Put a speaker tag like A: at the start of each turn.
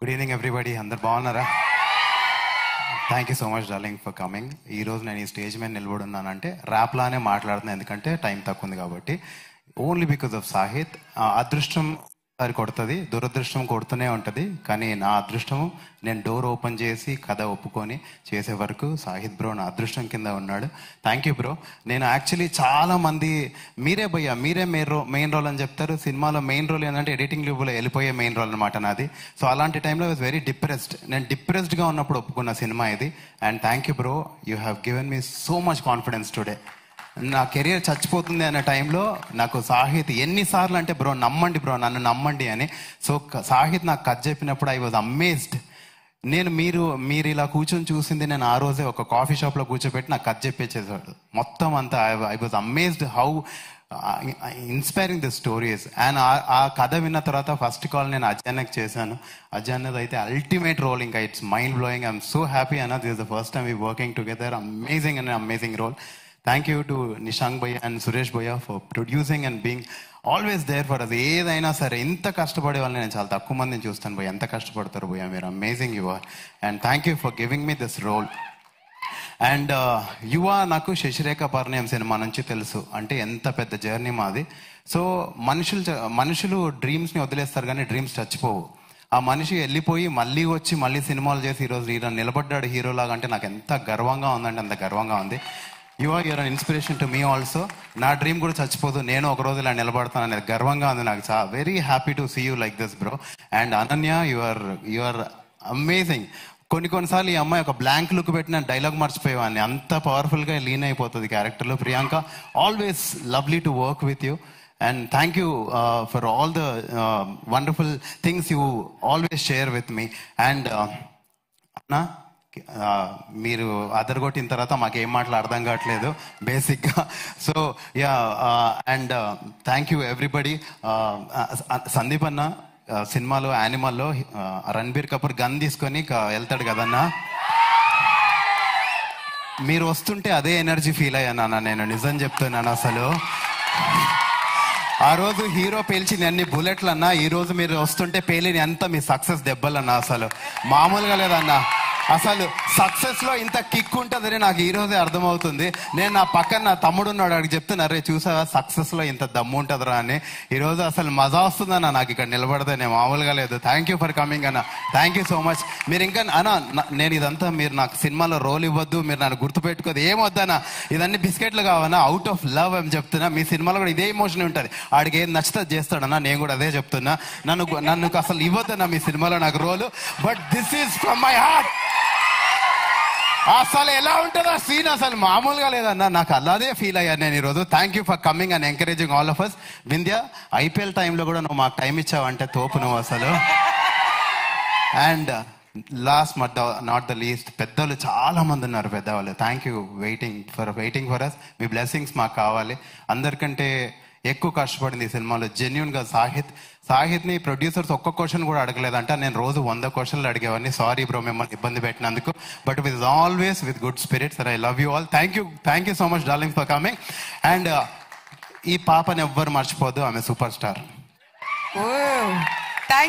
A: Good evening everybody, అందరు బాగున్నారా? Thank you so much darling for coming. ఈరోజు నేను ఈ స్టేజ్ మీద నిలబడున్నానంటే ర్యాప్లానే మాట్లాడుతున్నాను, ఎందుకంటే టైం తక్కువ ఉంది కాబట్టి. Only because of Sahith. అదృష్టం సారి కొడుతుంది, దురదృష్టం కొడుతూనే ఉంటుంది. కానీ నా అదృష్టము, నేను డోర్ ఓపెన్ చేసి కథ ఒప్పుకొని చేసే వరకు సాహిత్ బ్రో నా అదృష్టం కింద ఉన్నాడు. Thank you bro. నేను యాక్చువల్లీ చాలా మంది మీరే భయ్యా, మీరే మెయిన్ రోల్ అని చెప్తారు. సినిమాలో మెయిన్ రోల్ ఏంటంటే ఎడిటింగ్ లివ్లో వెళ్ళిపోయే మెయిన్ రోల్ అనమాట నాది. సో అలాంటి టైంలో వాజ్ వెరీ డిప్రెస్డ్. నేను డిప్రెస్డ్గా ఉన్నప్పుడు ఒప్పుకున్న సినిమా ఇది. And thank you bro, you have given me so much confidence today. నా కెరియర్ చచ్చిపోతుంది అనే టైంలో నాకు సాహిత్ ఎన్నిసార్లు అంటే బ్రో నమ్మండి బ్రో, నన్ను నమ్మండి అని. సో సాహిత్ నాకు కథ చెప్పినప్పుడు ఐ వాజ్ అమేజ్డ్. నేను మీరు ఇలా కూర్చొని చూసింది నేను ఆ రోజే ఒక కాఫీ షాప్లో కూర్చోబెట్టి నాకు కథ చెప్పేసేసాడు మొత్తం అంతా. I was amazed how inspiring the stories. And ఆ కథ విన్న తర్వాత ఫస్ట్ కాల్ నేను అజయన్నకి చేశాను. అజయన్నది అయితే అల్టిమేట్ రోల్, ఇంకా it's mind blowing. I'm so happy అన్న, this is the first time we working together. Amazing and amazing role. Thank you to Nishank Bhaiya and Suresh Bhaiya for producing and being always there for us. ఏదైనా సరే ఇంత కష్టపడే వాళ్ళని నేను చాలా తక్కువ మందిని చూస్తాను భయ్య. ఎంత కష్టపడతారు భయ్య మీరు, amazing you are. And thank you for giving me this role. And యువ నాకు శశిరేఖ పరిణయం సినిమా నుంచి తెలుసు, అంటే ఎంత పెద్ద జర్నీ మాది. సో మనుషులు డ్రీమ్స్ని వదిలేస్తారు కానీ డ్రీమ్స్ చచ్చిపోవు. ఆ మనిషి వెళ్ళిపోయి మళ్ళీ వచ్చి మళ్ళీ సినిమాలు చేసి ఈరోజు నిలబడ్డాడు హీరోలాగా, అంటే నాకు ఎంత గర్వంగా ఉందంటే అంత గర్వంగా ఉంది. You're an inspiration to me also. నా డ్రీమ్ కూడా చచ్చిపోదు, నేను ఒక రోజు ఇలా నిలబడతాను అనేది గర్వంగా ఉంది నాకు. Very happy to see you like this bro. And Ananya, you're amazing. కొన్నిసార్లు ఈ అమ్మాయి ఒక బ్లాంక్ లుక్ పెట్టిన డైలాగ్ మర్చిపోయేవాడిని, అంత పవర్ఫుల్గా లీన్ అయిపోతుంది క్యారెక్టర్లో. Priyanka, always lovely to work with you. And thank you for all the wonderful things you always share with me. And Anna, మీరు అదరగొట్టిన తర్వాత మాకేం మాటలు అర్థం కావట్లేదు బేసిక్గా. So yeah, and thank you everybody. Sandeep అన్న సినిమాలో యానిమల్లో రణబీర్ కపూర్ గన్ తీసుకొని వెళ్తాడు కదన్నా, మీరు వస్తుంటే అదే ఎనర్జీ ఫీల్ అయ్యాను నేను, నిజం చెప్తున్నాను. అసలు ఆ రోజు హీరో పేల్చింది అన్ని బుల్లెట్లు అన్నా, ఈ రోజు మీరు వస్తుంటే పేలిని అంతా మీ సక్సెస్ దెబ్బలన్నా. అసలు మామూలుగా లేదన్నా. అసలు సక్సెస్ లో ఇంత కిక్ ఉంటుందని నాకు ఈ రోజే అర్థమవుతుంది. నేను నా పక్కన నా తమ్ముడు ఉన్నాడు, అడిగి చెప్తున్నా, రే చూసావా సక్సెస్ లో ఇంత దమ్ము ఉంటుందిరా అని. ఈరోజు అసలు మజా వస్తుందన్న నాకు ఇక్కడ నిలబడితేనే, మామూలుగా లేదు. థ్యాంక్ యూ ఫర్ కమింగ్ అన్న, థ్యాంక్ యూ సో మచ్. మీరు ఇంకా అన్న, నేను ఇదంతా మీరు నాకు సినిమాలో రోల్ ఇవ్వద్దు, మీరు నన్ను గుర్తుపెట్టుకోదు, ఏమొద్దన్నా, ఇదన్నీ బిస్కెట్లు కావన్నా, అవుట్ ఆఫ్ లవ్ అని చెప్తున్నా. మీ సినిమాలో కూడా ఇదే ఎమోషన్ ఉంటుంది, ఆడికి ఏం నచ్చితే చేస్తాడన్నా, నేను కూడా అదే చెప్తున్నా. నన్ను అసలు ఇవ్వద్దన్నా మీ సినిమాలో నాకు role, but this is from my heart. అసలు ఎలా ఉంటుందో సీన్ అసలు మామూలుగా లేదన్నా, నాకు అలాగే ఫీల్ అయ్యాను నేను ఈరోజు. Thank you for coming and encouraging all of us. Vindhya, IPL టైంలో కూడా నువ్వు మాకు టైం ఇచ్చావంటే తోపు నువ్వు అసలు. And last but not the least, పెద్దలు చాలా మంది ఉన్నారు పెద్దవాళ్ళు. Thank you waiting for us. మీ బ్లెస్సింగ్స్ మాకు కావాలి. అందరికంటే ఎక్కువ కష్టపడింది ఈ సినిమాలో జెన్యున్గా సాహిత్ని ప్రొడ్యూసర్స్ ఒక్క క్వశ్చన్ కూడా అడగలేదంట. నేను రోజు 100 క్వశ్చన్లు అడిగేవాడిని. సారీ బ్రో మిమ్మల్ని ఇబ్బంది పెట్టినందుకు, but with always with good spirits. I love you all. Thank you so much darling for coming. And ఈ పాపని ఎవ్వరు మర్చిపోద్దు, ఆమె సూపర్ స్టార్.